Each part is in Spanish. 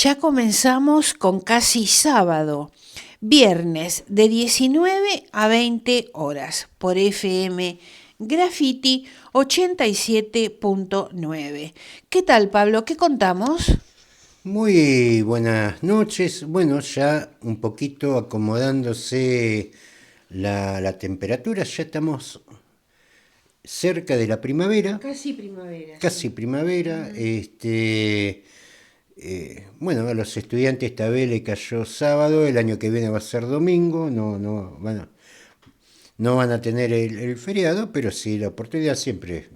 Ya comenzamos con Casi Sábado, viernes de 19 a 20 horas por FM Graffiti 87.9. ¿Qué tal, Pablo? ¿Qué contamos? Muy buenas noches. Bueno, ya un poquito acomodándose la temperatura, ya estamos cerca de la primavera, Casi primavera, casi sí. primavera. Bueno, a los estudiantes esta vez le cayó sábado, el año que viene va a ser domingo, no van a tener el feriado, pero sí la oportunidad siempre.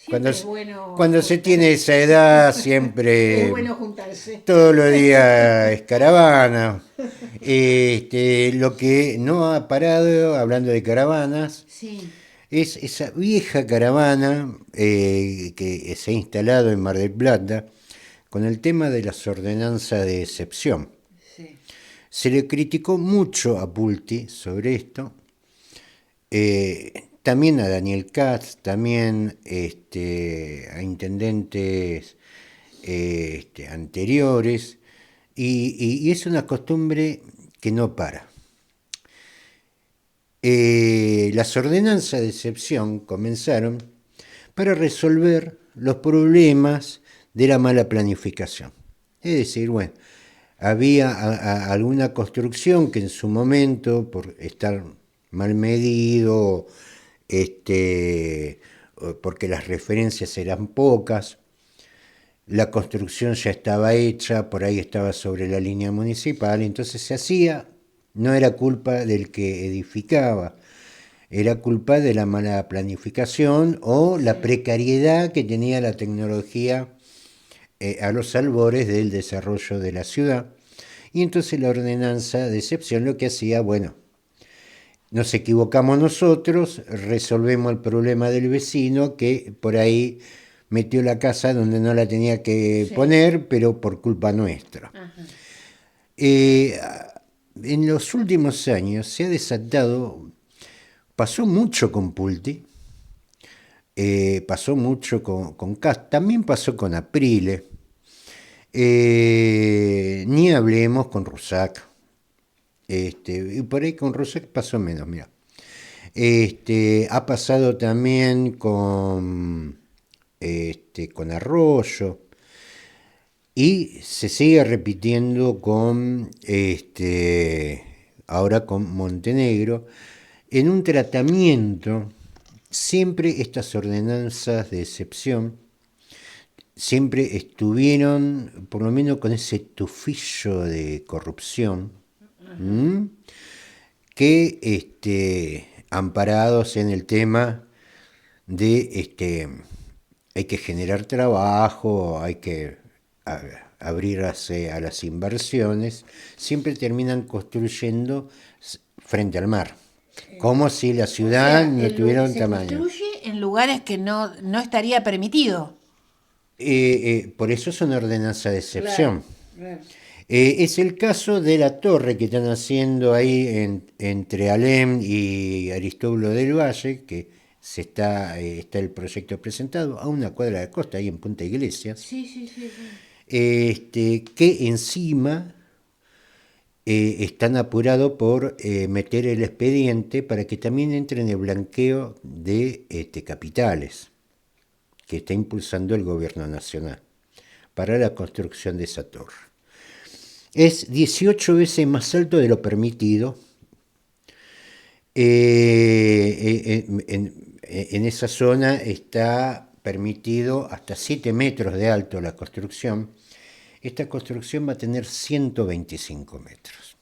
Cuando, Siempre es bueno cuando se tiene juntarse. esa edad, Es siempre bueno juntarse. todos los días es caravana. Lo que no ha parado, hablando de caravanas, Sí, es esa vieja caravana que se ha instalado en Mar del Plata con el tema de las ordenanzas de excepción. sí. Se le criticó mucho a Pulti sobre esto, también a Daniel Katz, también a intendentes anteriores, y es una costumbre que no para. Las ordenanzas de excepción comenzaron para resolver los problemas de la mala planificación. Es decir, bueno, había alguna construcción que en su momento, por estar mal medido, porque las referencias eran pocas, la construcción ya estaba hecha, por ahí estaba sobre la línea municipal, entonces se hacía, no era culpa del que edificaba, era culpa de la mala planificación o la Sí. precariedad que tenía la tecnología a los albores del desarrollo de la ciudad. Y entonces la ordenanza de excepción lo que hacía, bueno, nos equivocamos nosotros, resolvemos el problema del vecino que por ahí metió la casa donde no la tenía que Sí. poner, pero por culpa nuestra. Ajá. Eh, en los últimos años se ha desatado, pasó mucho con Pulti, pasó mucho con Cast, también pasó con Aprile, ni hablemos con Rusac. Y por ahí con Rusac pasó menos, mira. Ha pasado también con Arroyo y se sigue repitiendo ahora con Montenegro, en un tratamiento. Siempre estas ordenanzas de excepción siempre estuvieron, por lo menos con ese tufillo de corrupción, Ajá. ¿m? Que amparados en el tema de hay que generar trabajo, hay que a- abrirse a las inversiones, siempre terminan construyendo frente al mar, como si la O ciudad sea, no tuviera un se tamaño. construye en lugares que no estaría permitido. Por eso son ordenanzas de Claro, excepción. claro. Es el caso de la torre que están haciendo ahí entre Alem y Aristóbulo del Valle, que está el proyecto presentado a una cuadra de costa, ahí en Punta Iglesias, Sí, sí, sí, sí. que encima están apurados por meter el expediente para que también entre en el blanqueo de capitales que está impulsando el gobierno nacional para la construcción de esa torre. Es 18 veces más alto de lo permitido. En esa zona está permitido hasta 7 metros de alto la construcción. Esta construcción va a tener 125 metros.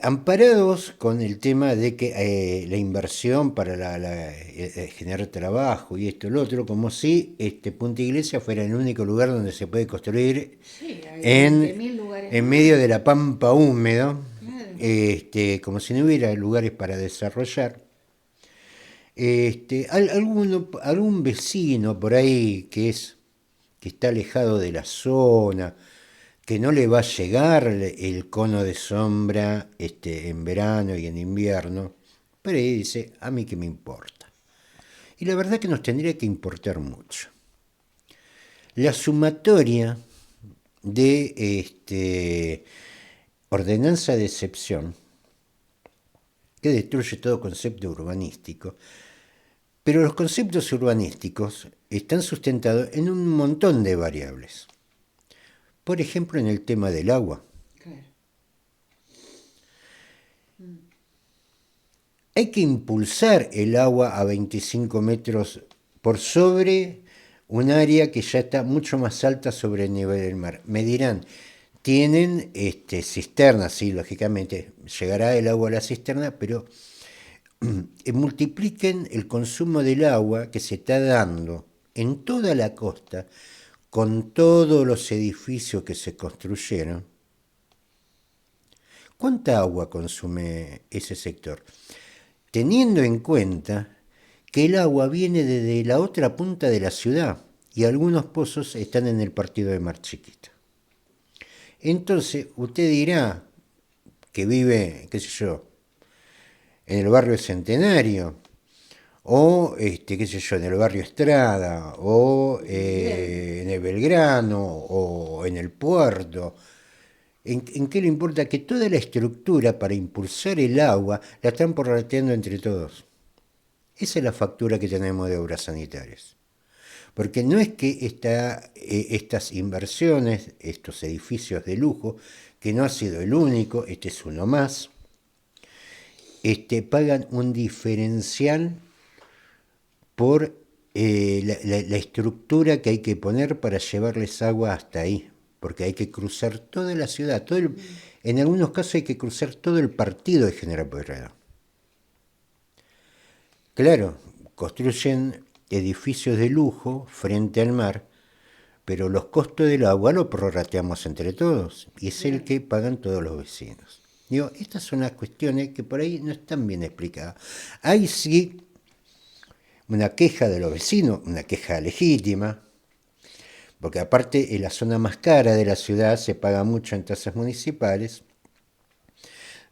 Amparados con el tema de que la inversión para generar trabajo y esto y lo otro, como si Punta Iglesia fuera el único lugar donde se puede construir Sí, hay veinte en, mil lugares en más. medio de la pampa húmedo, Claro. como si no hubiera lugares para desarrollar. Algún vecino por ahí que está alejado de la zona, que no le va a llegar el cono de sombra en verano y en invierno, pero ahí dice, a mí qué me importa. Y la verdad que nos tendría que importar mucho. la sumatoria de ordenanza de excepción, que destruye todo concepto urbanístico, pero los conceptos urbanísticos están sustentados en un montón de variables. Por ejemplo, en el tema del agua. Claro. Hay que impulsar el agua a 25 metros por sobre un área que ya está mucho más alta sobre el nivel del mar. Me dirán, tienen cisternas, sí, lógicamente, llegará el agua a la cisterna, pero multipliquen el consumo del agua que se está dando en toda la costa, con todos los edificios que se construyeron. ¿Cuánta agua consume ese sector? Teniendo en cuenta que el agua viene desde la otra punta de la ciudad y algunos pozos están en el partido de Mar Chiquita. Entonces, usted dirá que vive, qué sé yo, en el barrio Centenario, o, qué sé yo, en el barrio Estrada, o en el Belgrano, o en el Puerto. ¿En qué le importa? Que toda la estructura para impulsar el agua la están prorrateando entre todos. Esa es la factura que tenemos de obras sanitarias. Porque no es que estas inversiones, estos edificios de lujo, que no ha sido el único, este es uno más, pagan un diferencial por la estructura que hay que poner para llevarles agua hasta ahí, porque hay que cruzar toda la ciudad, en algunos casos hay que cruzar todo el partido de General Pueyrredón. Claro, construyen edificios de lujo frente al mar, pero los costos del agua los prorrateamos entre todos, y es el que pagan todos los vecinos. Digo, estas son las cuestiones que por ahí no están bien explicadas. Hay sí una queja de los vecinos, una queja legítima, porque aparte en la zona más cara de la ciudad se paga mucho en tasas municipales,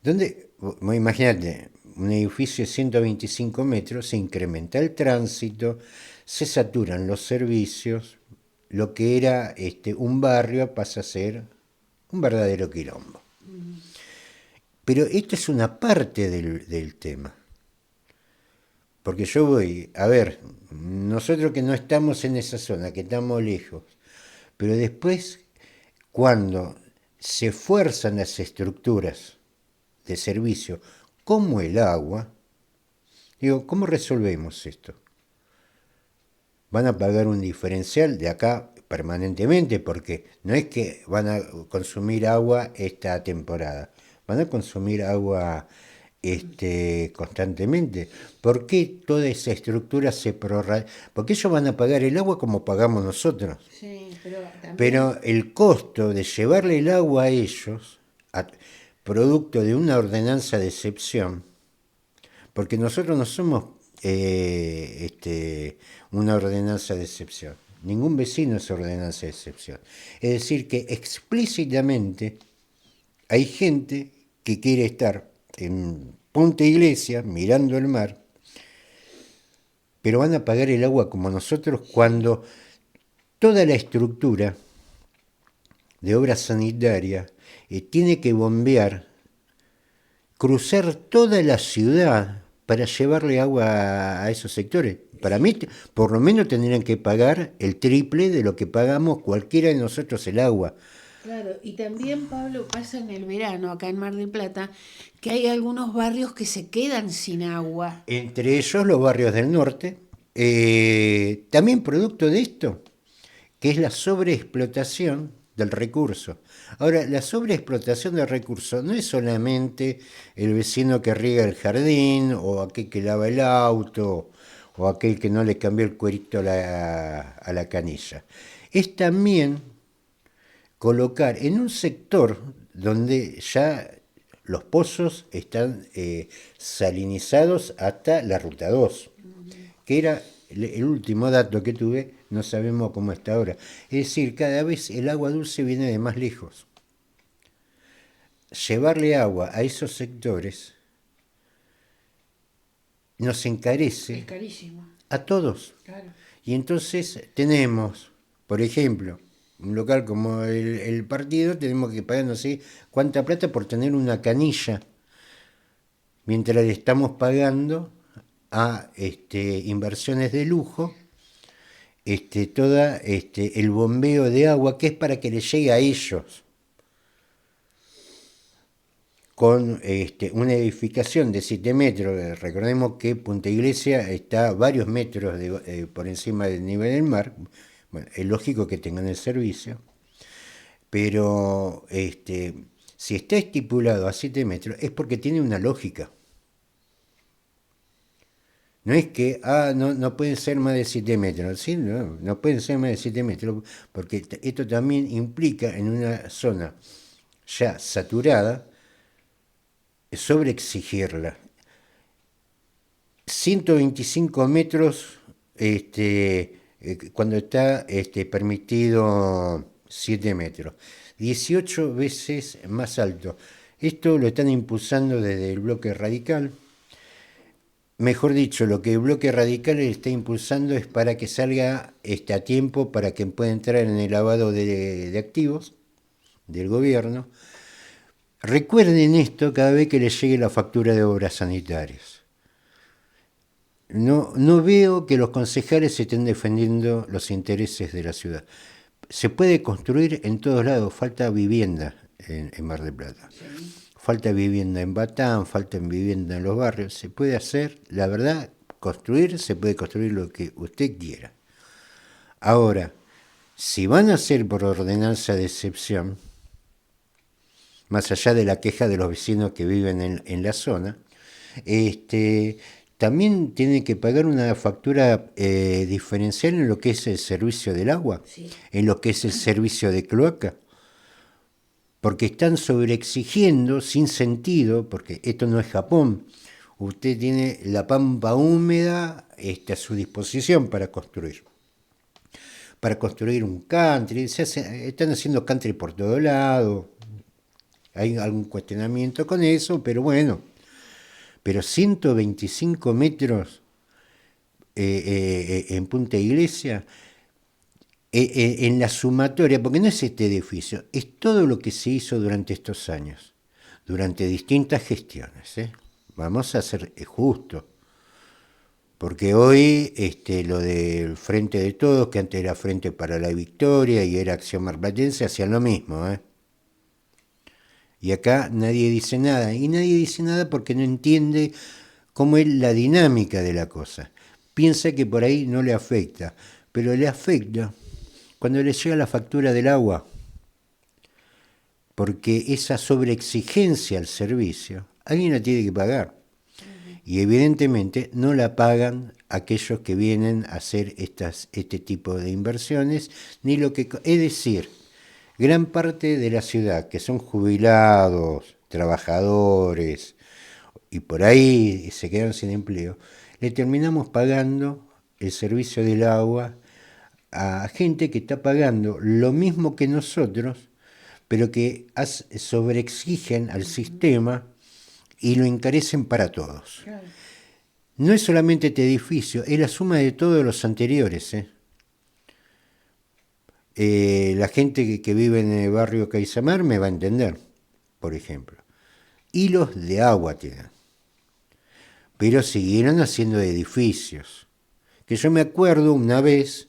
donde, imagínate, un edificio de 125 metros, se incrementa el tránsito, se saturan los servicios, lo que era un barrio pasa a ser un verdadero quilombo. Pero esto es una parte del tema. Porque yo voy, a ver, nosotros que no estamos en esa zona, que estamos lejos, pero después, cuando se fuerzan las estructuras de servicio, como el agua, digo, ¿cómo resolvemos esto? Van a pagar un diferencial de acá permanentemente, porque no es que van a consumir agua esta temporada, van a consumir agua constantemente. ¿Por qué toda esa estructura se prorratea? Porque ellos van a pagar el agua como pagamos nosotros. Sí, pero también... Pero el costo de llevarle el agua a ellos, producto de una ordenanza de excepción, porque nosotros no somos una ordenanza de excepción. Ningún vecino es ordenanza de excepción. Es decir, que explícitamente hay gente que quiere estar en Punta Iglesia mirando el mar, pero van a pagar el agua como nosotros cuando toda la estructura de obra sanitaria tiene que bombear, cruzar toda la ciudad para llevarle agua a esos sectores. Para mí, por lo menos tendrían que pagar el triple de lo que pagamos cualquiera de nosotros el agua. Claro, y también, Pablo, pasa en el verano, acá en Mar del Plata, que hay algunos barrios que se quedan sin agua. Entre ellos los barrios del norte. También producto de esto, que es la sobreexplotación del recurso. Ahora, la sobreexplotación del recurso no es solamente el vecino que riega el jardín, o aquel que lava el auto, o aquel que no le cambió el cuerito a la canilla. Es también colocar en un sector donde ya los pozos están salinizados hasta la ruta 2, que era el último dato que tuve, no sabemos cómo está ahora. Es decir, cada vez el agua dulce viene de más lejos. Llevarle agua a esos sectores nos encarece Es carísimo. a todos. Claro. Y entonces tenemos Por ejemplo, un local como el partido, tenemos que pagar no sé cuánta plata por tener una canilla, mientras le estamos pagando a inversiones de lujo toda el bombeo de agua que es para que les llegue a ellos, con una edificación de 7 metros. Recordemos que Punta Iglesia está varios metros por encima del nivel del mar. Bueno, es lógico que tengan el servicio, pero si está estipulado a 7 metros es porque tiene una lógica. No es que, no pueden ser más de 7 metros, ¿sí? No pueden ser más de 7 metros, porque esto también implica en una zona ya saturada, sobreexigirla. 125 metros cuando está permitido 7 metros. 18 veces más alto. Esto lo están impulsando desde el bloque radical. Mejor dicho, lo que el bloque radical está impulsando es para que salga a tiempo, para que pueda entrar en el lavado de activos del gobierno. Recuerden esto cada vez que les llegue la factura de obras sanitarias. No veo que los concejales estén defendiendo los intereses de la ciudad. Se puede construir en todos lados, falta vivienda en Mar del Plata. Sí. Falta vivienda en Batán, falta vivienda en los barrios. Se puede hacer, la verdad, se puede construir lo que usted quiera. Ahora, si van a hacer por ordenanza de excepción, más allá de la queja de los vecinos que viven en la zona, también tienen que pagar una factura diferencial en lo que es el servicio del agua, sí, en lo que es el servicio de cloaca, porque están sobreexigiendo sin sentido, porque esto no es Japón. Usted tiene la pampa húmeda a su disposición para construir. Para construir un country, están haciendo country por todo lado. Hay algún cuestionamiento con eso, pero bueno. Pero 125 metros en Punta Iglesia, en la sumatoria, porque no es este edificio, es todo lo que se hizo durante estos años, durante distintas gestiones. Vamos a ser justos, porque hoy lo del Frente de Todos, que antes era Frente para la Victoria y era Acción Marplatense, hacían lo mismo. Y acá nadie dice nada, y nadie dice nada porque no entiende cómo es la dinámica de la cosa. Piensa que por ahí no le afecta, pero le afecta cuando le llega la factura del agua, porque esa sobreexigencia al servicio, alguien la tiene que pagar. Y evidentemente no la pagan aquellos que vienen a hacer este tipo de inversiones, ni lo que... Es decir, gran parte de la ciudad, que son jubilados, trabajadores, y por ahí se quedan sin empleo, le terminamos pagando el servicio del agua a gente que está pagando lo mismo que nosotros, pero que sobreexigen al sistema y lo encarecen para todos. Claro. No es solamente este edificio, es la suma de todos los anteriores. La gente que vive en el barrio Caisamar me va a entender, por ejemplo. Hilos de agua tienen. Pero siguieron haciendo edificios. Que yo me acuerdo una vez,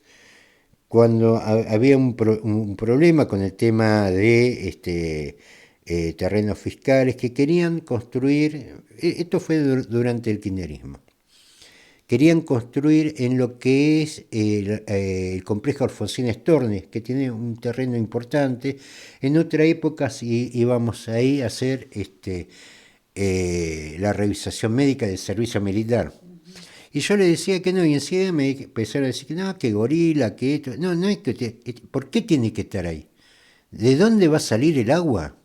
cuando había un problema con el tema de terrenos fiscales, que querían construir, esto fue durante el kirchnerismo, querían construir en lo que es el complejo Alfonsín Storni, que tiene un terreno importante. En otra época íbamos ahí a hacer la revisación médica del servicio militar. Y yo le decía que no, y enseguida me empezaron a decir que no, que gorila, que esto. No, no es que ¿por qué tiene que estar ahí? ¿De dónde va a salir el agua?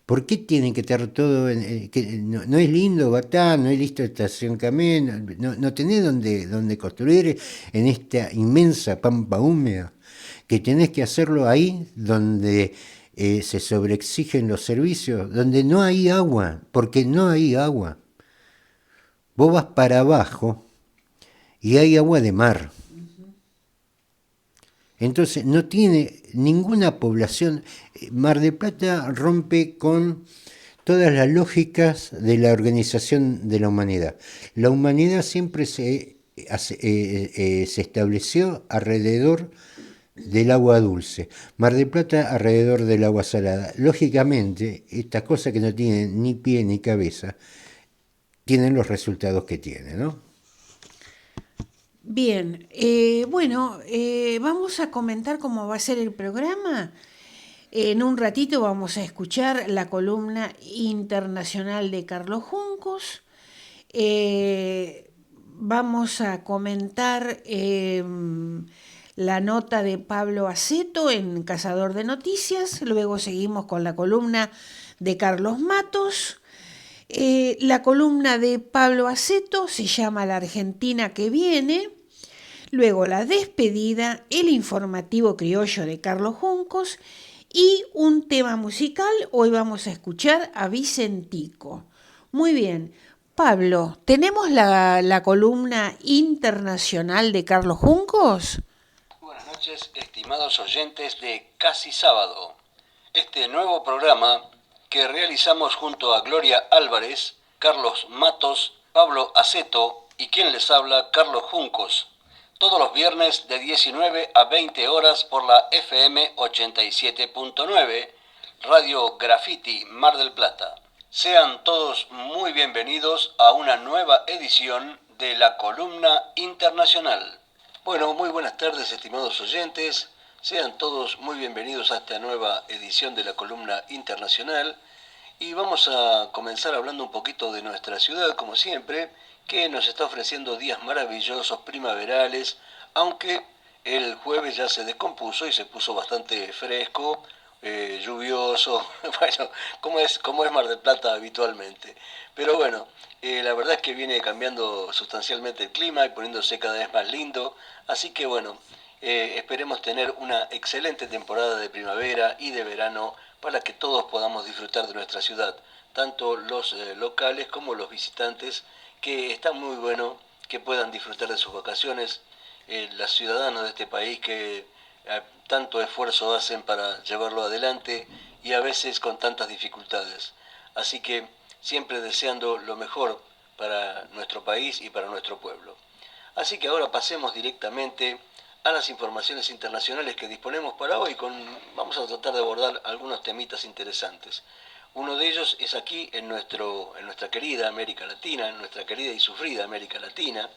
¿Por qué tiene que estar todo? No es lindo Batán, no es listo Estación Camén, no tenés donde construir en esta inmensa pampa húmeda, que tenés que hacerlo ahí donde se sobreexigen los servicios, donde no hay agua, porque no hay agua. Vos vas para abajo y hay agua de mar. Entonces no tiene ninguna población. Mar del Plata rompe con todas las lógicas de la organización de la humanidad. La humanidad siempre se estableció alrededor del agua dulce, Mar del Plata alrededor del agua salada. Lógicamente, estas cosas que no tienen ni pie ni cabeza, tienen los resultados que tienen, ¿no? Bien, bueno, vamos a comentar cómo va a ser el programa. En un ratito vamos a escuchar la columna internacional de Carlos Juncos. Vamos a comentar la nota de Pablo Aceto en Cazador de Noticias. Luego seguimos con la columna de Carlos Matos. La columna de Pablo Aceto se llama La Argentina que viene. Luego la despedida, el informativo criollo de Carlos Juncos y un tema musical. Hoy vamos a escuchar a Vicentico. Muy bien, Pablo, ¿tenemos la columna internacional de Carlos Juncos? Buenas noches, estimados oyentes de Casi Sábado. Este nuevo programa que realizamos junto a Gloria Álvarez, Carlos Matos, Pablo Aceto y quien les habla, Carlos Juncos. Todos los viernes de 19 a 20 horas por la FM 87.9, Radio Graffiti Mar del Plata. Sean todos muy bienvenidos a una nueva edición de la columna internacional. Bueno, muy buenas tardes, estimados oyentes. Sean todos muy bienvenidos a esta nueva edición de la columna internacional. Y vamos a comenzar hablando un poquito de nuestra ciudad, como siempre, que nos está ofreciendo días maravillosos, primaverales, aunque el jueves ya se descompuso y se puso bastante fresco, lluvioso, bueno, como es Mar del Plata habitualmente. Pero bueno, la verdad es que viene cambiando sustancialmente el clima y poniéndose cada vez más lindo, así que bueno, esperemos tener una excelente temporada de primavera y de verano para que todos podamos disfrutar de nuestra ciudad, tanto los locales como los visitantes, que está muy bueno que puedan disfrutar de sus vacaciones, los ciudadanos de este país que tanto esfuerzo hacen para llevarlo adelante y a veces con tantas dificultades. Así que siempre deseando lo mejor para nuestro país y para nuestro pueblo. Así que ahora pasemos directamente a las informaciones internacionales que disponemos para hoy. Vamos a tratar de abordar algunos temitas interesantes. Uno de ellos es aquí en nuestra querida América Latina, en nuestra querida y sufrida América Latina,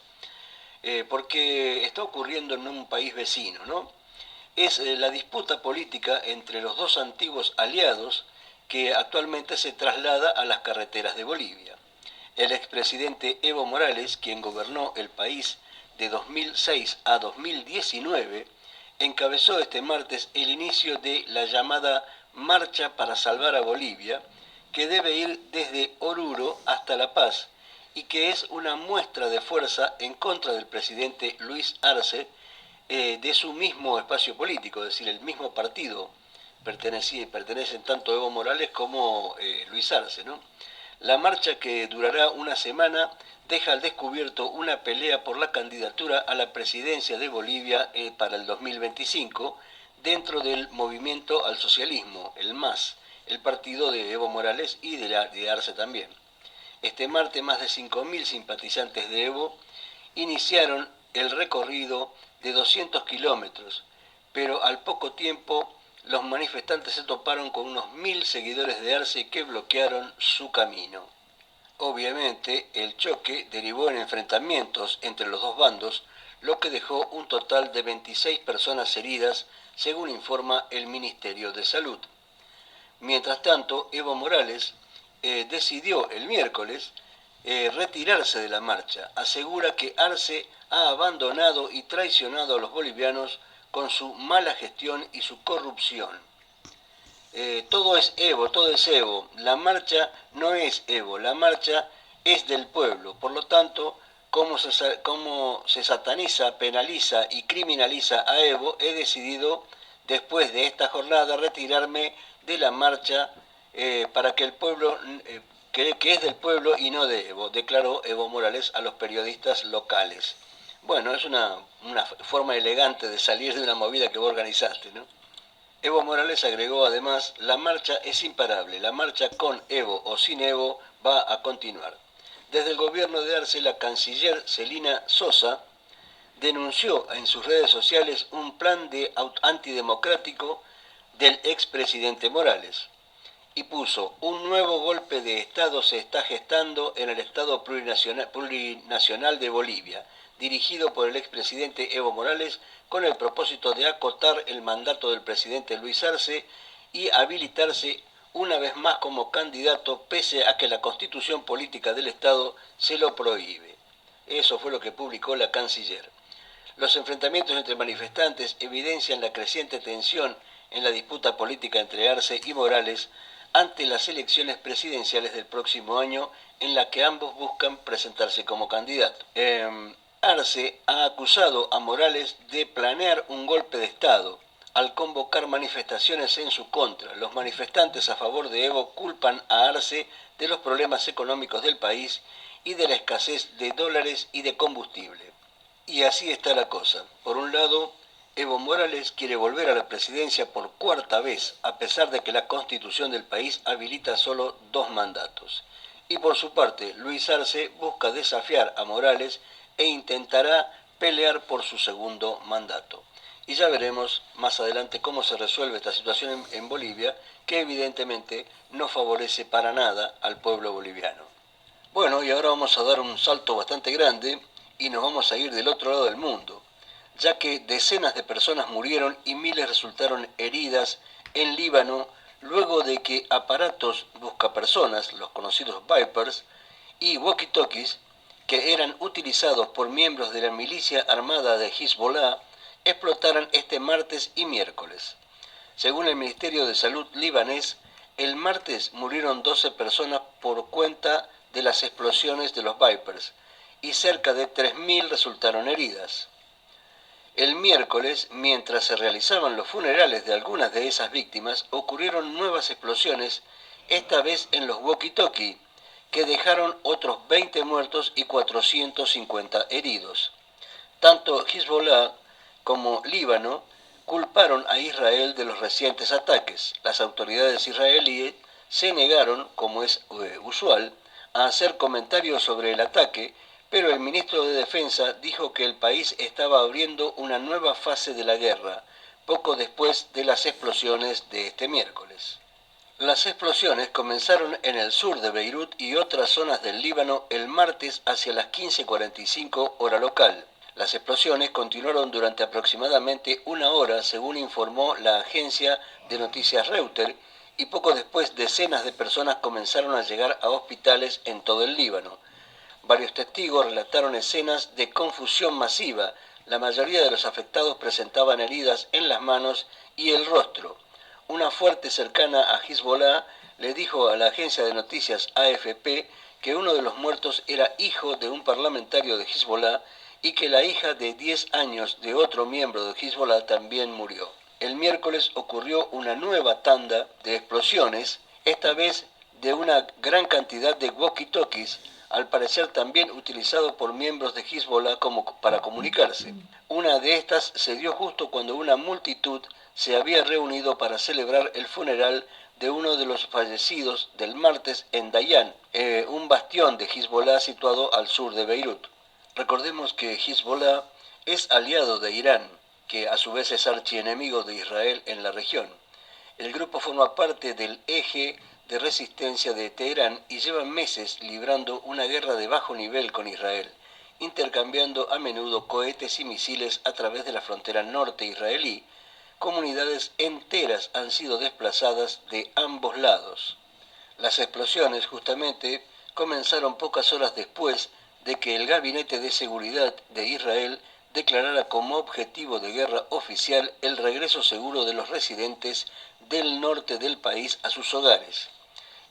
porque está ocurriendo en un país vecino, ¿no? Es la disputa política entre los dos antiguos aliados que actualmente se traslada a las carreteras de Bolivia. El expresidente Evo Morales, quien gobernó el país de 2006 a 2019, encabezó este martes el inicio de la llamada Marcha para Salvar a Bolivia, que debe ir desde Oruro hasta La Paz y que es una muestra de fuerza en contra del presidente Luis Arce, de su mismo espacio político, es decir, el mismo partido pertenecen tanto Evo Morales como Luis Arce, ¿no? La marcha, que durará una semana, deja al descubierto una pelea por la candidatura a la presidencia de Bolivia para el 2025 dentro del movimiento al socialismo, el MAS, el partido de Evo Morales y de Arce también. Este martes más de 5.000 simpatizantes de Evo iniciaron el recorrido de 200 kilómetros, pero al poco tiempo los manifestantes se toparon con unos 1.000 seguidores de Arce que bloquearon su camino. Obviamente, el choque derivó en enfrentamientos entre los dos bandos, lo que dejó un total de 26 personas heridas, según informa el Ministerio de Salud. Mientras tanto, Evo Morales decidió el miércoles retirarse de la marcha. Asegura que Arce ha abandonado y traicionado a los bolivianos con su mala gestión y su corrupción. Todo es Evo. La marcha no es Evo, la marcha es del pueblo. Por lo tanto, como se sataniza, penaliza y criminaliza a Evo, he decidido, después de esta jornada, retirarme de la marcha para que el pueblo, que es del pueblo y no de Evo, declaró Evo Morales a los periodistas locales. Bueno, es una forma elegante de salir de una movida que vos organizaste, ¿no? Evo Morales agregó además, la marcha es imparable, la marcha con Evo o sin Evo va a continuar. Desde el gobierno de Arce, la canciller Celina Sosa denunció en sus redes sociales un plan antidemocrático del expresidente Morales y puso, un nuevo golpe de Estado se está gestando en el Estado plurinacional de Bolivia, dirigido por el expresidente Evo Morales con el propósito de acotar el mandato del presidente Luis Arce y habilitarse una vez más como candidato pese a que la constitución política del Estado se lo prohíbe. Eso fue lo que publicó la canciller. Los enfrentamientos entre manifestantes evidencian la creciente tensión en la disputa política entre Arce y Morales ante las elecciones presidenciales del próximo año en la que ambos buscan presentarse como candidatos. Arce ha acusado a Morales de planear un golpe de Estado al convocar manifestaciones en su contra. Los manifestantes a favor de Evo culpan a Arce de los problemas económicos del país y de la escasez de dólares y de combustible. Y así está la cosa. Por un lado, Evo Morales quiere volver a la presidencia por cuarta vez, a pesar de que la constitución del país habilita solo 2 mandatos. Y por su parte, Luis Arce busca desafiar a Morales e intentará pelear por su segundo mandato. Y ya veremos más adelante cómo se resuelve esta situación en Bolivia, que evidentemente no favorece para nada al pueblo boliviano. Bueno, y ahora vamos a dar un salto bastante grande y nos vamos a ir del otro lado del mundo, ya que decenas de personas murieron y miles resultaron heridas en Líbano luego de que aparatos buscapersonas, los conocidos Vipers, y walkie-talkies, que eran utilizados por miembros de la milicia armada de Hezbollah, explotaran este martes y miércoles. Según el Ministerio de Salud libanés, el martes murieron 12 personas por cuenta de las explosiones de los Vipers y cerca de 3.000 resultaron heridas. El miércoles, mientras se realizaban los funerales de algunas de esas víctimas, ocurrieron nuevas explosiones, esta vez en los walkie-talkie, que dejaron otros 20 muertos y 450 heridos. Tanto Hezbollah como Líbano culparon a Israel de los recientes ataques. Las autoridades israelíes se negaron, como es usual, a hacer comentarios sobre el ataque, pero el ministro de Defensa dijo que el país estaba abriendo una nueva fase de la guerra, poco después de las explosiones de este miércoles. Las explosiones comenzaron en el sur de Beirut y otras zonas del Líbano el martes hacia las 15:45 hora local. Las explosiones continuaron durante aproximadamente una hora, según informó la agencia de noticias Reuters, y poco después decenas de personas comenzaron a llegar a hospitales en todo el Líbano. Varios testigos relataron escenas de confusión masiva. La mayoría de los afectados presentaban heridas en las manos y el rostro. Una fuente cercana a Hezbollah le dijo a la agencia de noticias AFP que uno de los muertos era hijo de un parlamentario de Hezbollah y que la hija de 10 años de otro miembro de Hezbollah también murió. El miércoles ocurrió una nueva tanda de explosiones, esta vez de una gran cantidad de walkie-talkies, al parecer también utilizado por miembros de Hezbollah para comunicarse. Una de estas se dio justo cuando una multitud se había reunido para celebrar el funeral de uno de los fallecidos del martes en Dayan, un bastión de Hezbollah situado al sur de Beirut. Recordemos que Hezbollah es aliado de Irán, que a su vez es archienemigo de Israel en la región. El grupo forma parte del eje de resistencia de Teherán y lleva meses librando una guerra de bajo nivel con Israel, intercambiando a menudo cohetes y misiles a través de la frontera norte israelí. Comunidades enteras han sido desplazadas de ambos lados. Las explosiones justamente comenzaron pocas horas después de que el Gabinete de Seguridad de Israel declarara como objetivo de guerra oficial el regreso seguro de los residentes del norte del país a sus hogares.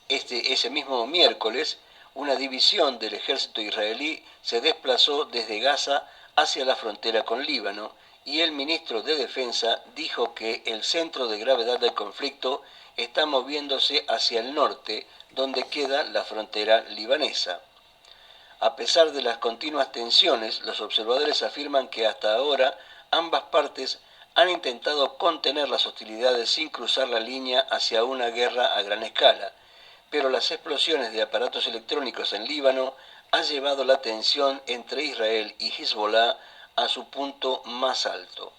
Ese mismo miércoles, una división del ejército israelí se desplazó desde Gaza hacia la frontera con Líbano y el ministro de Defensa dijo que el centro de gravedad del conflicto está moviéndose hacia el norte, donde queda la frontera libanesa. A pesar de las continuas tensiones, los observadores afirman que hasta ahora ambas partes han intentado contener las hostilidades sin cruzar la línea hacia una guerra a gran escala, pero las explosiones de aparatos electrónicos en Líbano han llevado la tensión entre Israel y Hezbollah a su punto más alto.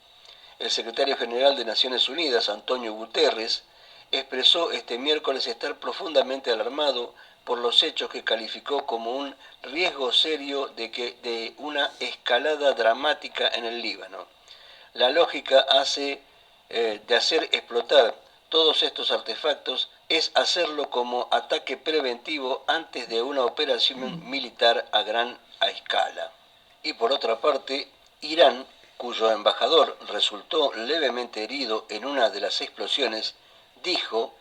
El secretario general de Naciones Unidas, Antonio Guterres, expresó este miércoles estar profundamente alarmado por los hechos que calificó como un riesgo serio de una escalada dramática en el Líbano. La lógica de hacer explotar todos estos artefactos es hacerlo como ataque preventivo antes de una operación militar a gran escala. Y por otra parte, Irán, cuyo embajador resultó levemente herido en una de las explosiones, dijo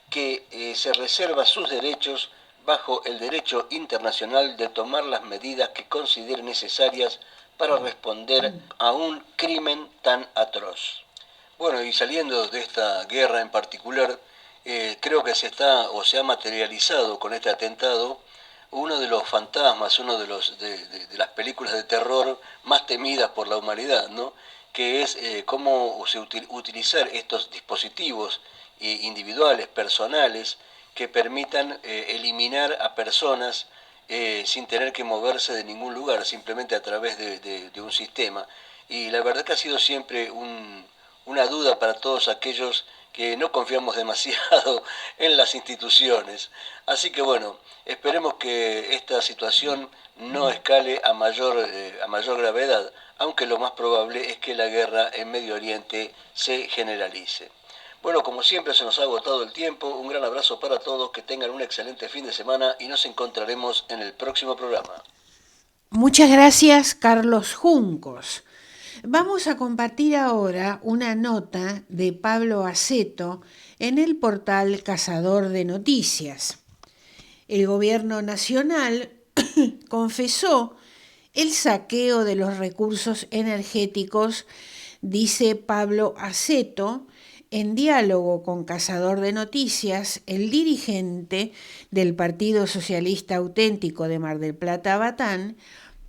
que se reserva sus derechos bajo el derecho internacional de tomar las medidas que considere necesarias para responder a un crimen tan atroz. Bueno, y saliendo de esta guerra en particular, creo que se ha materializado con este atentado uno de los fantasmas, uno de las películas de terror más temidas por la humanidad, ¿no? Que es cómo utilizar estos dispositivos individuales, personales, que permitan eliminar a personas sin tener que moverse de ningún lugar, simplemente a través de un sistema. Y la verdad que ha sido siempre una duda para todos aquellos que no confiamos demasiado en las instituciones. Así que bueno, esperemos que esta situación no escale a mayor gravedad, aunque lo más probable es que la guerra en Medio Oriente se generalice. Bueno, como siempre se nos ha agotado el tiempo, un gran abrazo para todos, que tengan un excelente fin de semana y nos encontraremos en el próximo programa. Muchas gracias, Carlos Juncos. Vamos a compartir ahora una nota de Pablo Aceto en el portal Cazador de Noticias. El gobierno nacional confesó el saqueo de los recursos energéticos, dice Pablo Aceto. En diálogo con Cazador de Noticias, el dirigente del Partido Socialista Auténtico de Mar del Plata, Batán,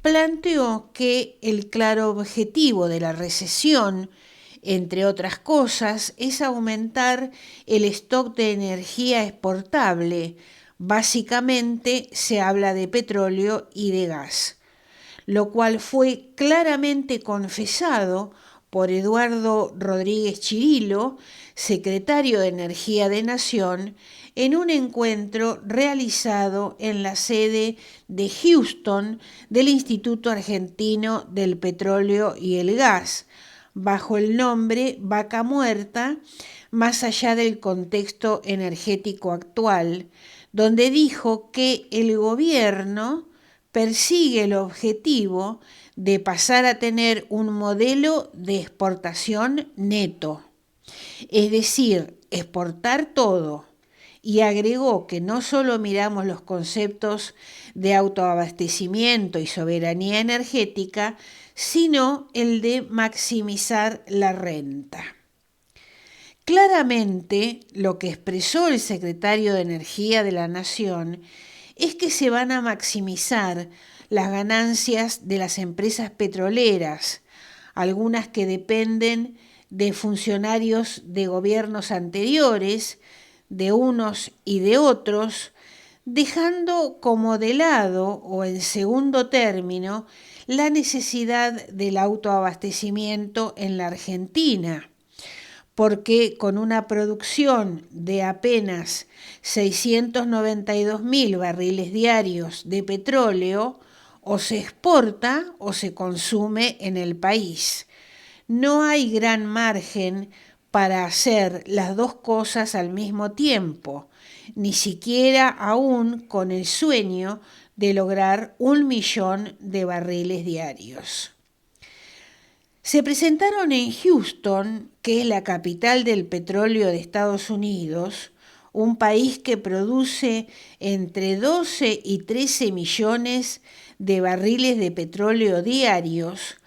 planteó que el claro objetivo de la recesión, entre otras cosas, es aumentar el stock de energía exportable. Básicamente se habla de petróleo y de gas, lo cual fue claramente confesado por Eduardo Rodríguez Chirilo, secretario de Energía de Nación, en un encuentro realizado en la sede de Houston del Instituto Argentino del Petróleo y el Gas, bajo el nombre Vaca Muerta, más allá del contexto energético actual, donde dijo que el gobierno persigue el objetivo de pasar a tener un modelo de exportación neto, es decir, exportar todo, y agregó que no solo miramos los conceptos de autoabastecimiento y soberanía energética, sino el de maximizar la renta. Claramente, lo que expresó el secretario de Energía de la Nación es que se van a maximizar las ganancias de las empresas petroleras, algunas que dependen de funcionarios de gobiernos anteriores, de unos y de otros, dejando como de lado o en segundo término la necesidad del autoabastecimiento en la Argentina, porque con una producción de apenas 692.000 barriles diarios de petróleo, o se exporta o se consume en el país. No hay gran margen para hacer las dos cosas al mismo tiempo, ni siquiera aún con el sueño de lograr 1 millón de barriles diarios. Se presentaron en Houston, que es la capital del petróleo de Estados Unidos, un país que produce entre 12 y 13 millones de barriles de petróleo diarios,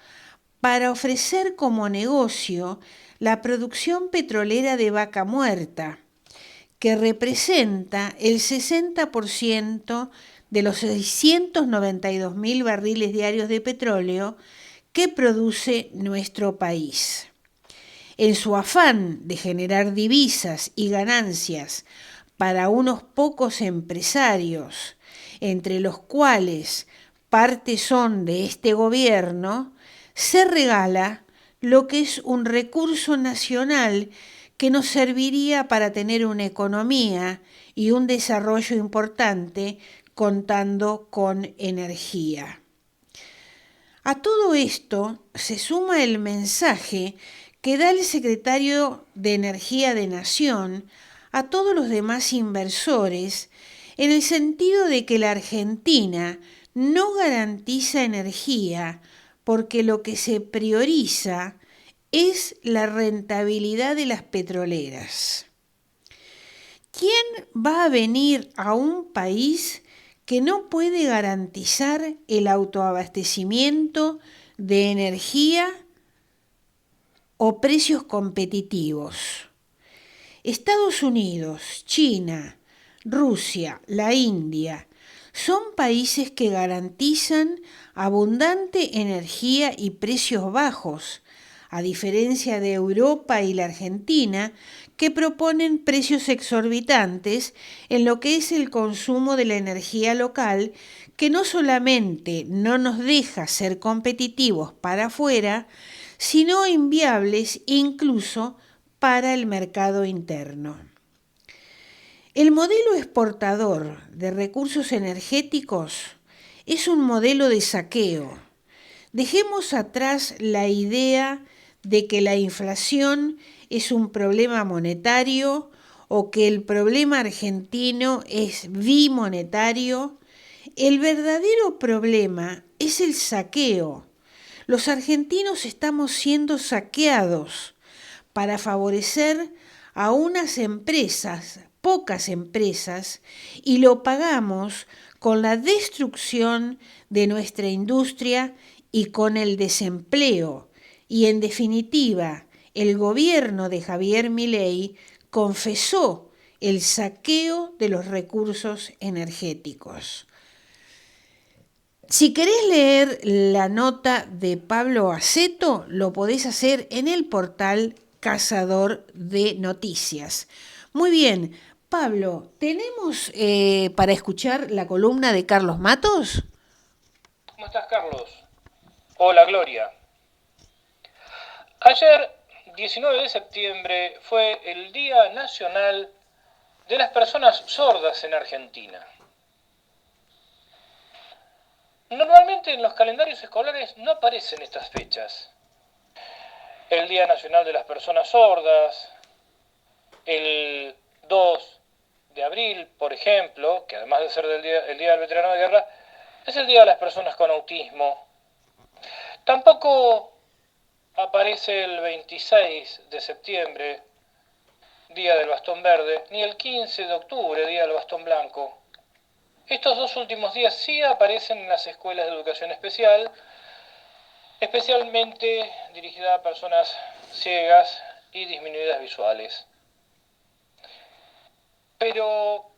para ofrecer como negocio la producción petrolera de Vaca Muerta, que representa el 60% de los 692.000 barriles diarios de petróleo que produce nuestro país. En su afán de generar divisas y ganancias para unos pocos empresarios, entre los cuales parte son de este gobierno, se regala lo que es un recurso nacional que nos serviría para tener una economía y un desarrollo importante contando con energía. A todo esto se suma el mensaje que da el secretario de Energía de Nación a todos los demás inversores en el sentido de que la Argentina no garantiza energía porque lo que se prioriza es la rentabilidad de las petroleras. ¿Quién va a venir a un país que no puede garantizar el autoabastecimiento de energía o precios competitivos? Estados Unidos, China, Rusia, la India son países que garantizan abundante energía y precios bajos, a diferencia de Europa y la Argentina, que proponen precios exorbitantes en lo que es el consumo de la energía local, que no solamente no nos deja ser competitivos para afuera, sino inviables incluso para el mercado interno. El modelo exportador de recursos energéticos es un modelo de saqueo. Dejemos atrás la idea de que la inflación es un problema monetario o que el problema argentino es bimonetario. El verdadero problema es el saqueo. Los argentinos estamos siendo saqueados para favorecer a unas empresas, pocas empresas, y lo pagamos con la destrucción de nuestra industria y con el desempleo. Y en definitiva, el gobierno de Javier Milei confesó el saqueo de los recursos energéticos. Si querés leer la nota de Pablo Aceto, lo podés hacer en el portal Cazador de Noticias. Muy bien, Pablo, ¿tenemos para escuchar la columna de Carlos Matos? ¿Cómo estás, Carlos? Hola, Gloria. Ayer, 19 de septiembre, fue el Día Nacional de las Personas Sordas en Argentina. Normalmente en los calendarios escolares no aparecen estas fechas. El Día Nacional de las Personas Sordas, el 2 de abril, por ejemplo, que además de ser el Día del Veterano de Guerra, es el Día de las Personas con Autismo. Tampoco aparece el 26 de septiembre, Día del Bastón Verde, ni el 15 de octubre, Día del Bastón Blanco. Estos dos últimos días sí aparecen en las escuelas de educación especial, especialmente dirigida a personas ciegas y disminuidas visuales. Pero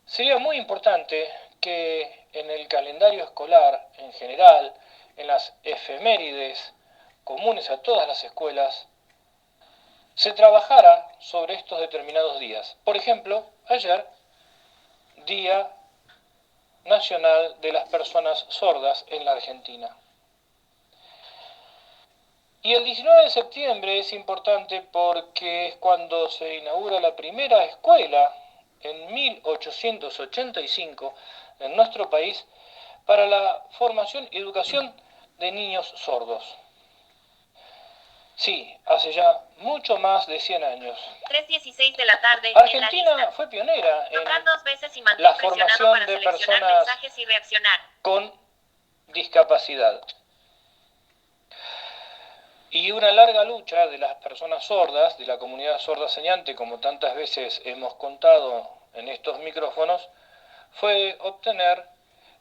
sería muy importante que en el calendario escolar en general, en las efemérides comunes a todas las escuelas, se trabajara sobre estos determinados días. Por ejemplo, ayer, Día Nacional de las Personas Sordas en la Argentina. Y el 19 de septiembre es importante porque es cuando se inaugura la primera escuela en 1885 en nuestro país para la formación y educación de niños sordos. Sí, hace ya mucho más de 100 años. 3:16 de la tarde. Argentina fue pionera en la formación de personas con discapacidad. Y una larga lucha de las personas sordas, de la comunidad sorda señante, como tantas veces hemos contado en estos micrófonos, fue obtener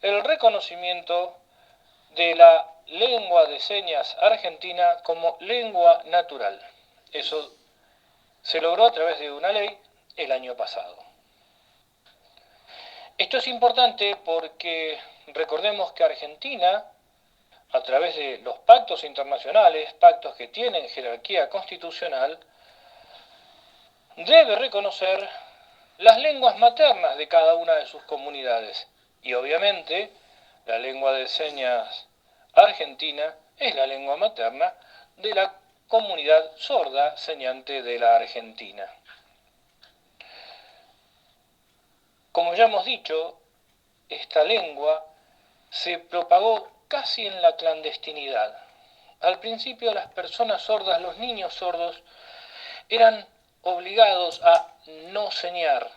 el reconocimiento de la lengua de señas argentina como lengua natural. Eso se logró a través de una ley el año pasado. Esto es importante porque recordemos que Argentina, a través de los pactos internacionales, pactos que tienen jerarquía constitucional, debe reconocer las lenguas maternas de cada una de sus comunidades. Y obviamente la lengua de señas argentina es la lengua materna de la comunidad sorda señante de la Argentina. Como ya hemos dicho, esta lengua se propagó casi en la clandestinidad. Al principio las personas sordas, los niños sordos, eran obligados a no señar,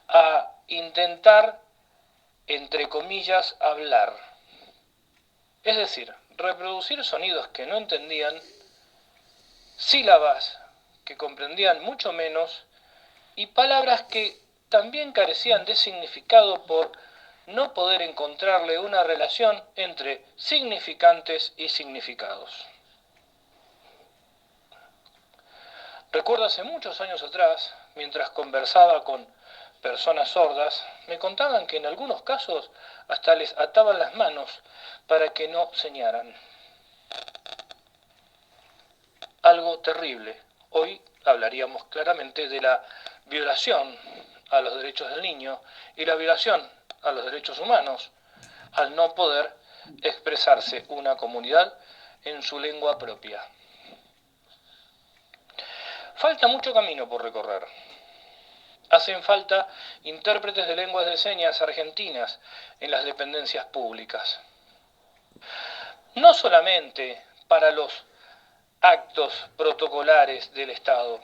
a intentar, entre comillas, hablar. Es decir, reproducir sonidos que no entendían, sílabas que comprendían mucho menos y palabras que también carecían de significado por no poder encontrarle una relación entre significantes y significados. Recuerdo hace muchos años atrás, mientras conversaba con personas sordas, me contaban que en algunos casos hasta les ataban las manos para que no señaran. Algo terrible. Hoy hablaríamos claramente de la violación a los derechos del niño y la violación a los derechos humanos al no poder expresarse una comunidad en su lengua propia. Falta mucho camino por recorrer. Hacen falta intérpretes de lenguas de señas argentinas en las dependencias públicas. No solamente para los actos protocolares del Estado,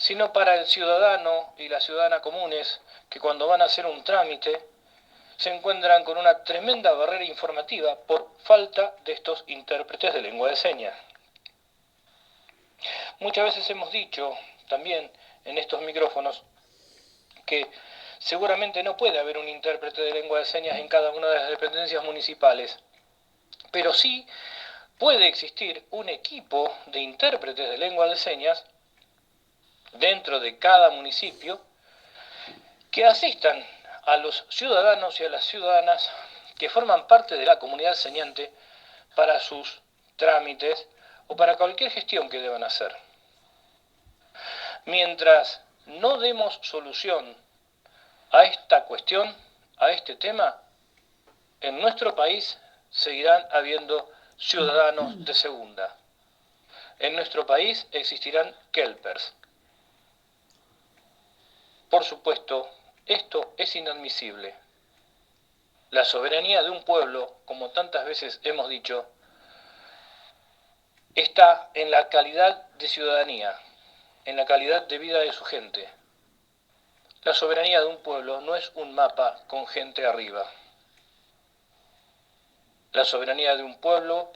sino para el ciudadano y la ciudadana comunes que cuando van a hacer un trámite se encuentran con una tremenda barrera informativa por falta de estos intérpretes de lengua de señas. Muchas veces hemos dicho también en estos micrófonos que seguramente no puede haber un intérprete de lengua de señas en cada una de las dependencias municipales, pero sí puede existir un equipo de intérpretes de lengua de señas dentro de cada municipio que asistan a los ciudadanos y a las ciudadanas que forman parte de la comunidad señante para sus trámites o para cualquier gestión que deban hacer. Mientras no demos solución a esta cuestión, a este tema, en nuestro país seguirán habiendo ciudadanos de segunda. En nuestro país existirán kelpers. Por supuesto, esto es inadmisible. La soberanía de un pueblo, como tantas veces hemos dicho, está en la calidad de ciudadanía, en la calidad de vida de su gente. La soberanía de un pueblo no es un mapa con gente arriba. La soberanía de un pueblo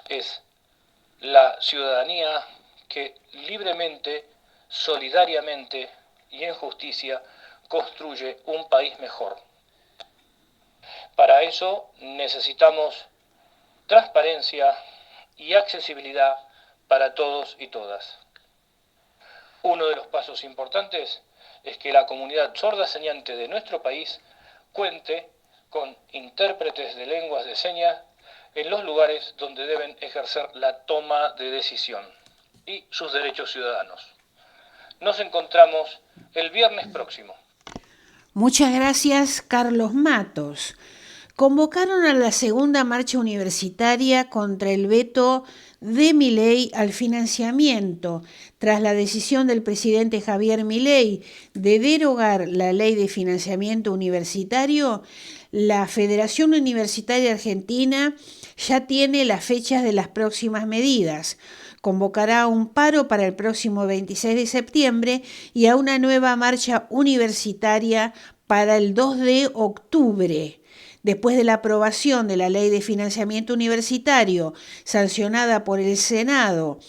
es la ciudadanía que libremente, solidariamente y en justicia construye un país mejor. Para eso necesitamos transparencia y accesibilidad para todos y todas. Uno de los pasos importantes es que la comunidad sorda señante de nuestro país cuente con intérpretes de lenguas de señas en los lugares donde deben ejercer la toma de decisión y sus derechos ciudadanos. Nos encontramos el viernes próximo. Muchas gracias, Carlos Matos. Convocaron a la segunda marcha universitaria contra el veto de Milei al financiamiento, tras la decisión del presidente Javier Milei de derogar la ley de financiamiento universitario. La Federación Universitaria Argentina ya tiene las fechas de las próximas medidas. Convocará un paro para el próximo 26 de septiembre y a una nueva marcha universitaria para el 2 de octubre. Después de la aprobación de la Ley de Financiamiento Universitario, sancionada por el Senado,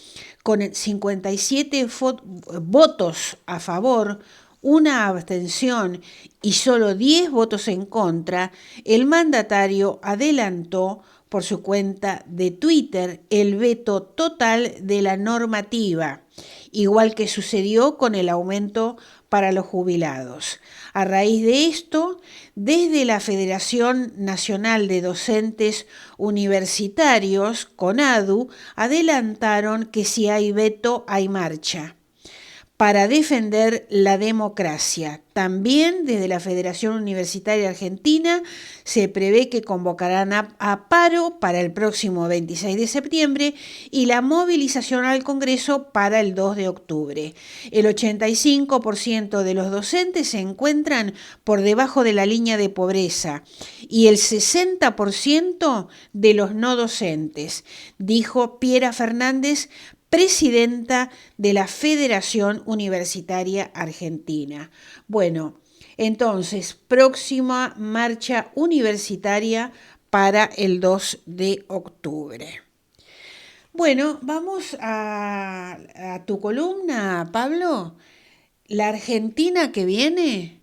con 57 votos a favor, una abstención y solo 10 votos en contra, el mandatario adelantó por su cuenta de Twitter el veto total de la normativa, igual que sucedió con el aumento para los jubilados. A raíz de esto, desde la Federación Nacional de Docentes Universitarios, CONADU, adelantaron que si hay veto, hay marcha para defender la democracia. También desde la Federación Universitaria Argentina se prevé que convocarán a paro para el próximo 26 de septiembre y la movilización al Congreso para el 2 de octubre. El 85% de los docentes se encuentran por debajo de la línea de pobreza y el 60% de los no docentes, dijo Piera Fernández, presidenta de la Federación Universitaria Argentina. Bueno, entonces, próxima marcha universitaria para el 2 de octubre. Bueno, vamos a tu columna, Pablo. ¿La Argentina que viene?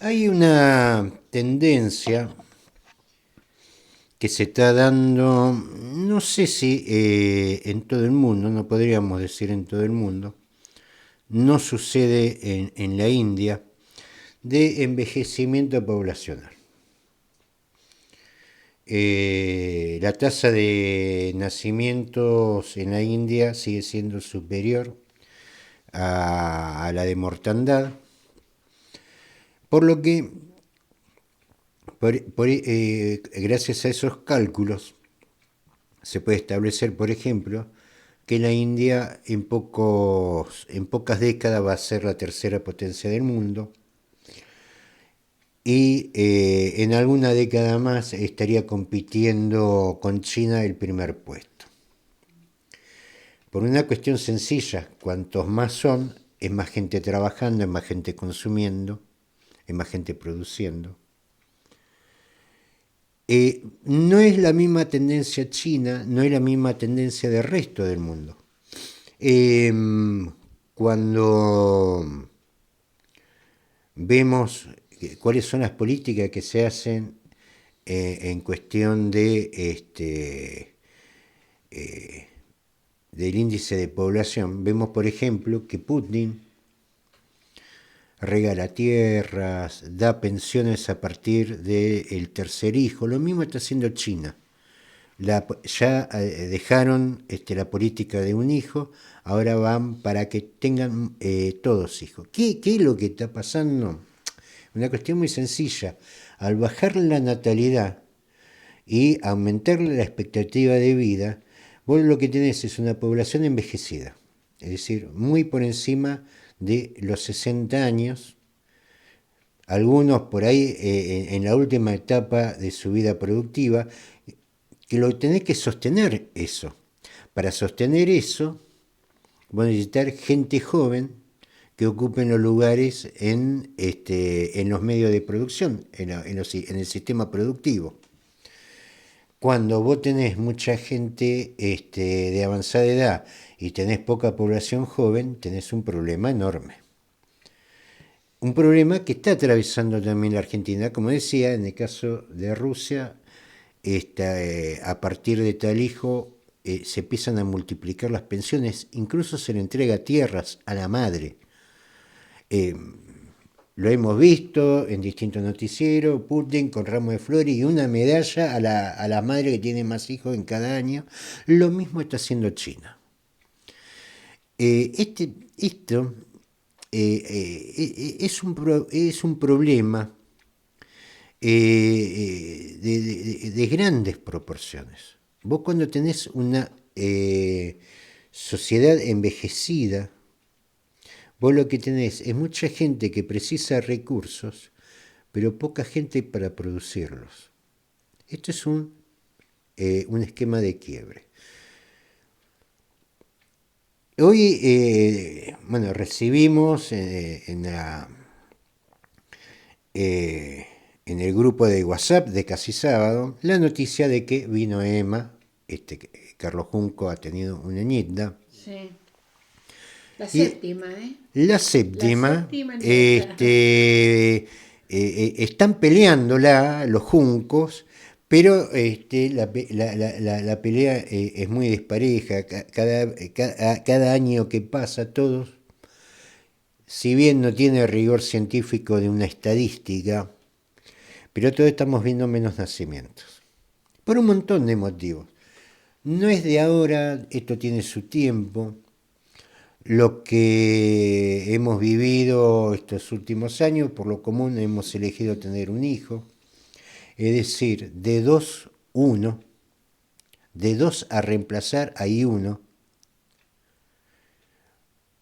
Hay una tendencia que se está dando, no sé si en todo el mundo, no podríamos decir en todo el mundo, no sucede en la India, de envejecimiento poblacional. La tasa de nacimientos en la India sigue siendo superior a la de mortandad, por lo que gracias a esos cálculos se puede establecer, por ejemplo, que la India en pocas décadas va a ser la tercera potencia del mundo y en alguna década más estaría compitiendo con China el primer puesto. Por una cuestión sencilla, cuantos más son, es más gente trabajando, es más gente consumiendo, es más gente produciendo. No es la misma tendencia china, no es la misma tendencia del resto del mundo. Cuando vemos cuáles son las políticas que se hacen en cuestión de del índice de población, vemos por ejemplo que Putin regala tierras, da pensiones a partir del tercer hijo. Lo mismo está haciendo China. Ya dejaron la política de un hijo, ahora van para que tengan todos hijos. ¿Qué es lo que está pasando? Una cuestión muy sencilla. Al bajar la natalidad y aumentar la expectativa de vida, vos lo que tenés es una población envejecida, es decir, muy por encima de los 60 años, algunos por ahí en la última etapa de su vida productiva, que lo tenés que sostener eso. Para sostener eso, vos necesitar gente joven que ocupen los lugares en los medios de producción, en el sistema productivo. Cuando vos tenés mucha gente de avanzada edad y tenés poca población joven, tenés un problema enorme. Un problema que está atravesando también la Argentina, como decía, en el caso de Rusia, a partir de tal hijo se empiezan a multiplicar las pensiones, incluso se le entrega tierras a la madre. Lo hemos visto en distintos noticieros, Putin con ramo de flores y una medalla a la madre que tiene más hijos en cada año. Lo mismo está haciendo China. Esto es un problema de grandes proporciones. Vos cuando tenés una sociedad envejecida, vos lo que tenés es mucha gente que precisa recursos, pero poca gente para producirlos. Esto es un esquema de quiebre. Hoy, recibimos en el grupo de WhatsApp de Casi Sábado la noticia de que vino Emma, Carlos Junco ha tenido una nieta. Sí. La séptima, ¿eh? La séptima, están peleándola los juncos Pero la pelea es muy despareja. Cada año que pasa, todos, si bien no tiene rigor científico de una estadística, pero todos estamos viendo menos nacimientos. Por un montón de motivos. No es de ahora, esto tiene su tiempo. Lo que hemos vivido estos últimos años, por lo común hemos elegido tener un hijo. Es decir, de dos, uno. De dos a reemplazar hay uno.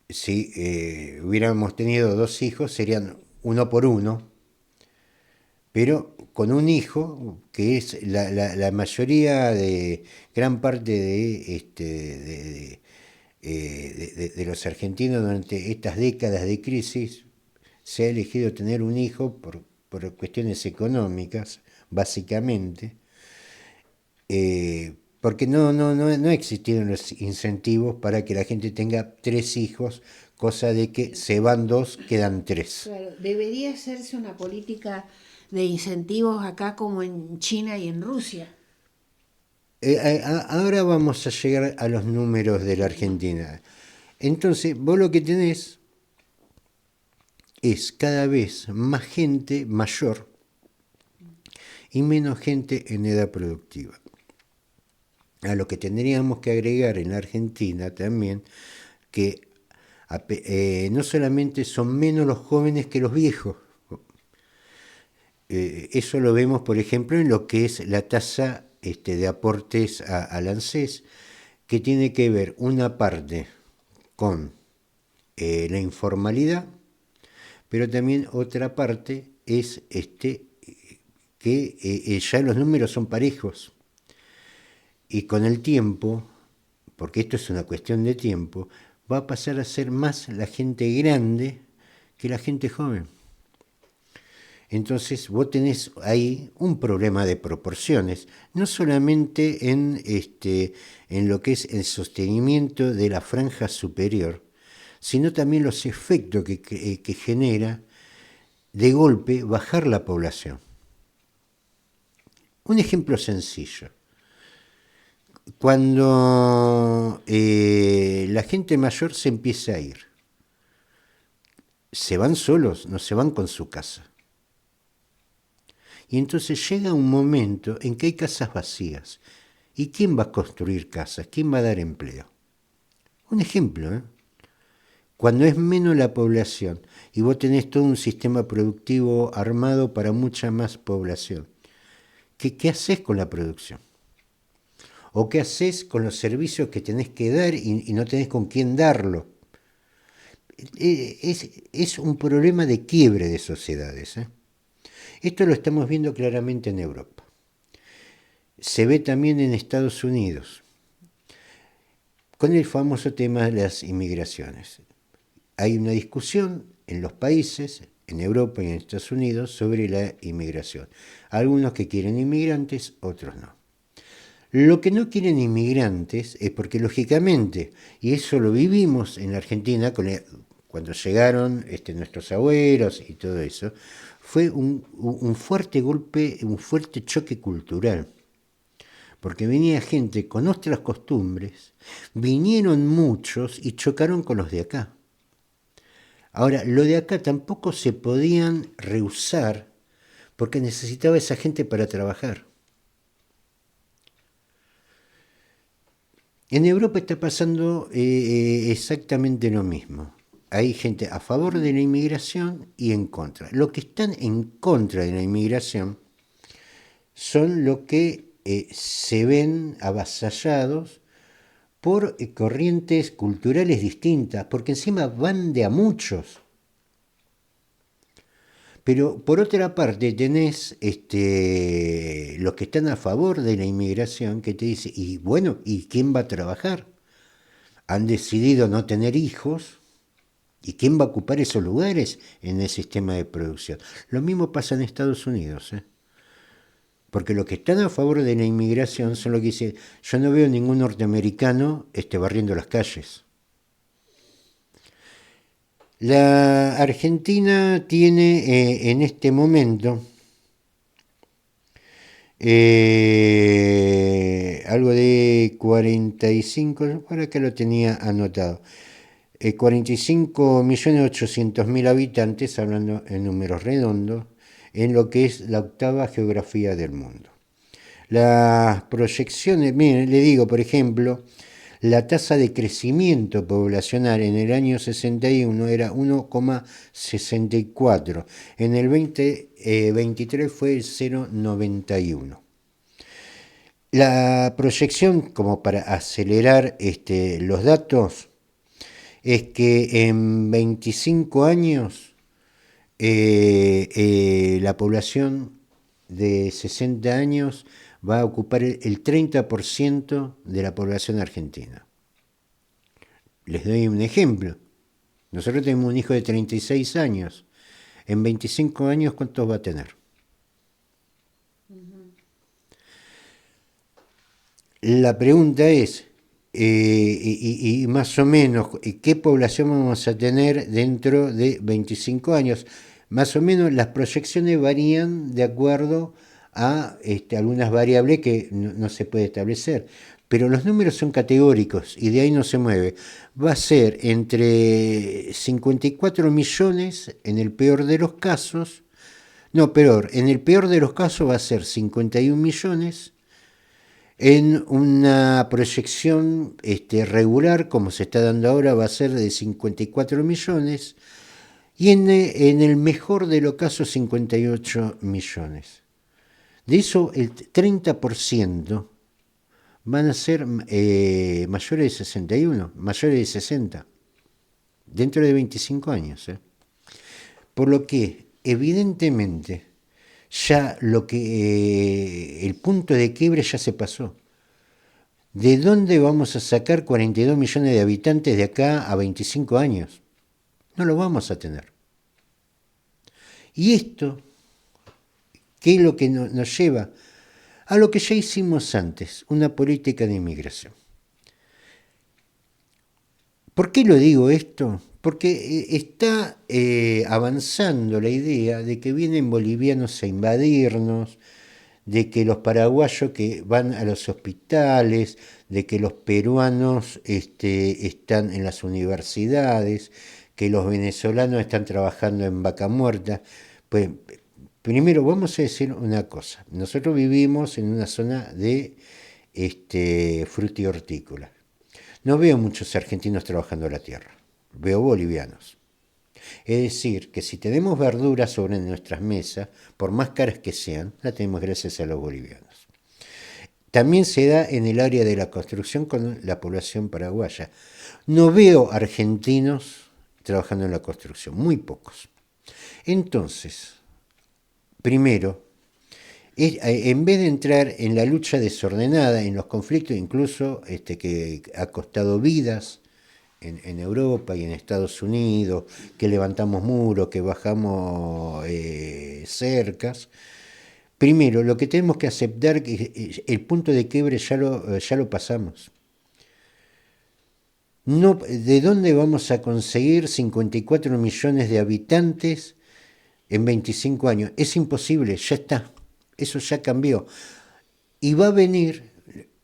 Si hubiéramos tenido dos hijos, serían uno por uno. Pero con un hijo, que es la mayoría de gran parte de los argentinos durante estas décadas de crisis, se ha elegido tener un hijo por cuestiones económicas, básicamente, porque no existieron los incentivos para que la gente tenga 3 hijos, cosa de que se van 2, quedan 3. Claro, debería hacerse una política de incentivos acá como en China y en Rusia. Ahora vamos a llegar a los números de la Argentina. Entonces, vos lo que tenés es cada vez más gente mayor y menos gente en edad productiva. A lo que tendríamos que agregar en la Argentina también, que no solamente son menos los jóvenes que los viejos. Eso lo vemos, por ejemplo, en lo que es la tasa de aportes al ANSES, que tiene que ver una parte con la informalidad, pero también otra parte es que ya los números son parejos. Y con el tiempo, porque esto es una cuestión de tiempo, va a pasar a ser más la gente grande que la gente joven. Entonces vos tenés ahí un problema de proporciones, no solamente en lo que es el sostenimiento de la franja superior, sino también los efectos que genera de golpe bajar la población. Un ejemplo sencillo. Cuando la gente mayor se empieza a ir, se van solos, no se van con su casa. Y entonces llega un momento en que hay casas vacías. ¿Y quién va a construir casas? ¿Quién va a dar empleo? Un ejemplo, cuando es menos la población y vos tenés todo un sistema productivo armado para mucha más población, ¿qué haces con la producción? ¿O qué haces con los servicios que tenés que dar y no tenés con quién darlo? Es un problema de quiebre de sociedades. Esto lo estamos viendo claramente en Europa. Se ve también en Estados Unidos, con el famoso tema de las inmigraciones. Hay una discusión en los países, en Europa y en Estados Unidos, sobre la inmigración. Algunos que quieren inmigrantes, otros no. Lo que no quieren inmigrantes es porque, lógicamente, y eso lo vivimos en la Argentina cuando llegaron nuestros abuelos y todo eso, fue un fuerte golpe, un fuerte choque cultural. Porque venía gente con otras costumbres, vinieron muchos y chocaron con los de acá. Ahora, lo de acá tampoco se podían rehusar porque necesitaba esa gente para trabajar. En Europa está pasando exactamente lo mismo. Hay gente a favor de la inmigración y en contra. Los que están en contra de la inmigración son los que se ven avasallados por corrientes culturales distintas, porque encima van de a muchos. Pero por otra parte tenés los que están a favor de la inmigración que te dicen, y bueno, ¿y quién va a trabajar? Han decidido no tener hijos, ¿y quién va a ocupar esos lugares en el sistema de producción? Lo mismo pasa en Estados Unidos, porque los que están a favor de la inmigración son los que dicen, yo no veo ningún norteamericano barriendo las calles. La Argentina tiene en este momento Algo de 45, por acá lo tenía anotado. 45.800.000 habitantes, hablando en números redondos, en lo que es la octava geografía del mundo. Las proyecciones, miren, le digo, por ejemplo, la tasa de crecimiento poblacional en el año 61 era 1,64, en el 2023 fue 0,91. La proyección, como para acelerar los datos, es que en 25 años la población de 60 años va a ocupar el 30% de la población argentina. Les doy un ejemplo. Nosotros tenemos un hijo de 36 años. En 25 años, ¿cuántos va a tener? La pregunta es, y más o menos, ¿qué población vamos a tener dentro de 25 años? Más o menos las proyecciones varían de acuerdo a algunas variables que no se puede establecer, pero los números son categóricos y de ahí no se mueve. Va a ser entre 54 millones en el peor de los casos, no, peor, en el peor de los casos va a ser 51 millones, en una proyección regular, como se está dando ahora, va a ser de 54 millones, y en el mejor de los casos 58 millones. De eso, el 30% van a ser mayores de 61, mayores de 60, dentro de 25 años. Por lo que, evidentemente, ya el punto de quiebre ya se pasó. ¿De dónde vamos a sacar 42 millones de habitantes de acá a 25 años? No lo vamos a tener. Y esto, ¿qué es lo que nos lleva? A lo que ya hicimos antes, una política de inmigración. ¿Por qué lo digo esto? Porque está avanzando la idea de que vienen bolivianos a invadirnos, de que los paraguayos que van a los hospitales, de que los peruanos están en las universidades, que los venezolanos están trabajando en Vaca Muerta. Pues primero vamos a decir una cosa. Nosotros vivimos en una zona de frutihortícola. No veo muchos argentinos trabajando la tierra, veo bolivianos. Es decir, que si tenemos verduras sobre nuestras mesas, por más caras que sean, la tenemos gracias a los bolivianos. También se da en el área de la construcción con la población paraguaya. No veo argentinos trabajando en la construcción, muy pocos. Entonces, primero, en vez de entrar en la lucha desordenada, en los conflictos, incluso que ha costado vidas en Europa y en Estados Unidos, que levantamos muros, que bajamos cercas, primero lo que tenemos que aceptar es que el punto de quiebre ya lo pasamos. No, ¿de dónde vamos a conseguir 54 millones de habitantes en 25 años? Es imposible, ya está. Eso ya cambió. Y va a venir,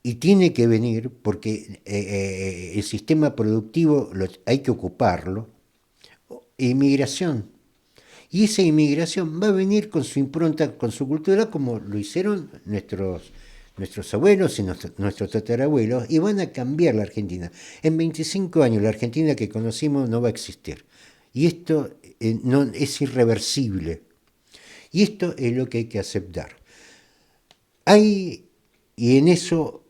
y tiene que venir, porque el sistema productivo hay que ocuparlo, inmigración. Y esa inmigración va a venir con su impronta, con su cultura, como lo hicieron nuestros abuelos y nuestros tatarabuelos, y van a cambiar la Argentina. En 25 años la Argentina que conocimos no va a existir. Y esto no, es irreversible. Y esto es lo que hay que aceptar. Y en eso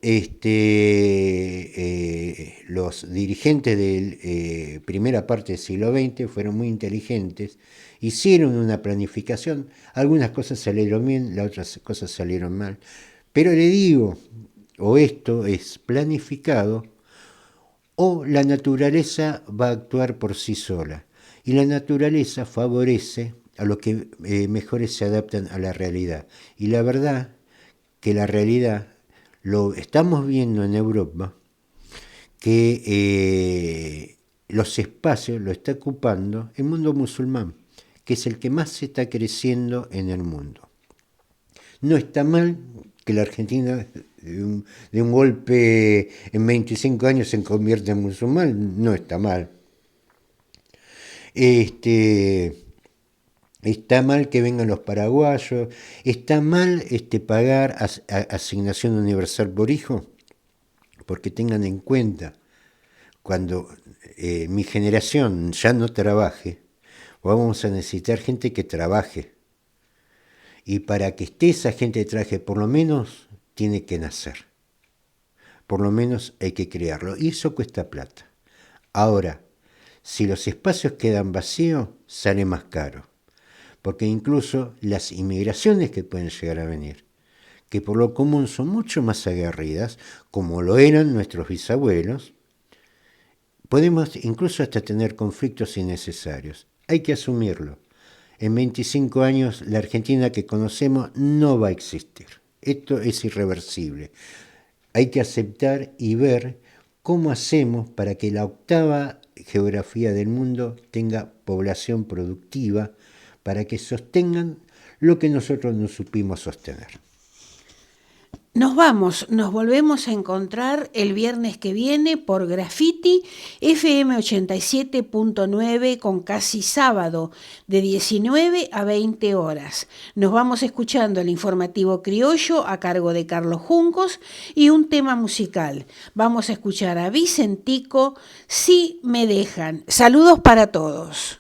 los dirigentes de primera parte del siglo XX fueron muy inteligentes, hicieron una planificación, algunas cosas salieron bien, las otras cosas salieron mal, pero le digo, o esto es planificado, o la naturaleza va a actuar por sí sola, y la naturaleza favorece a los que mejores se adaptan a la realidad, y la verdad que la realidad lo estamos viendo en Europa, que los espacios lo está ocupando el mundo musulmán, que es el que más se está creciendo en el mundo. No está mal que la Argentina de un golpe en 25 años se convierte en musulmán, no está mal. Está mal que vengan los paraguayos, está mal pagar asignación universal por hijo, porque tengan en cuenta, cuando mi generación ya no trabaje, vamos a necesitar gente que trabaje. Y para que esté esa gente que trabaje, por lo menos tiene que nacer. Por lo menos hay que crearlo. Y eso cuesta plata. Ahora, si los espacios quedan vacíos, sale más caro. Porque incluso las inmigraciones que pueden llegar a venir, que por lo común son mucho más aguerridas, como lo eran nuestros bisabuelos, podemos incluso hasta tener conflictos innecesarios. Hay que asumirlo. En 25 años la Argentina que conocemos no va a existir. Esto es irreversible. Hay que aceptar y ver cómo hacemos para que la octava geografía del mundo tenga población productiva, para que sostengan lo que nosotros no supimos sostener. Nos volvemos a encontrar el viernes que viene por Graffiti FM 87.9 con Casi Sábado, de 19 a 20 horas. Nos vamos escuchando el informativo criollo a cargo de Carlos Juncos y un tema musical. Vamos a escuchar a Vicentico, Si me dejan. Saludos para todos.